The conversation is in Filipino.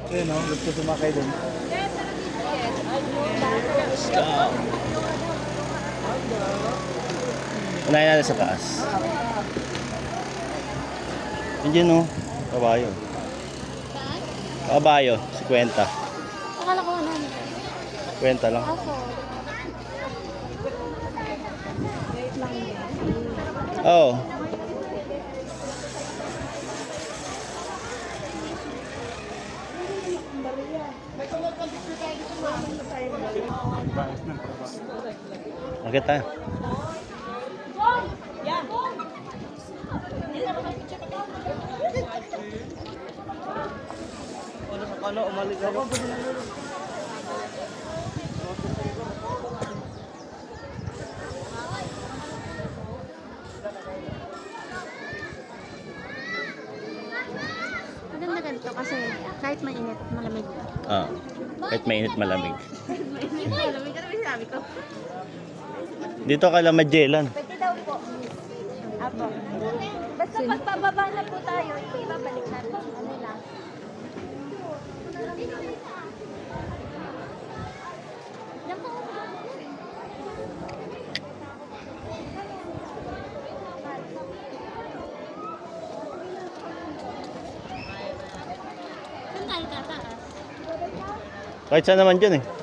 Ayun o, gusto sumakay dun. Let's go. Unahin natin sa taas. Nandiyan o. Kabayo. Saan? Kabayo. 50. Akala ko ano. 50 lang. Aso. Wait lang yan. Oo. Agad tayo. Ano, umalis ako. Maganda ganito kasi kahit mainit, malamig. Ah. Kahit mainit malamig. Malamig ka naman sinabi ko. Dito ka lang Magellan. Pwede daw po. Apo. Basta pagpababa na po tayo, ibabalik natin. Ano lang. Saan tayo tataas? Kahit saan naman dyan eh.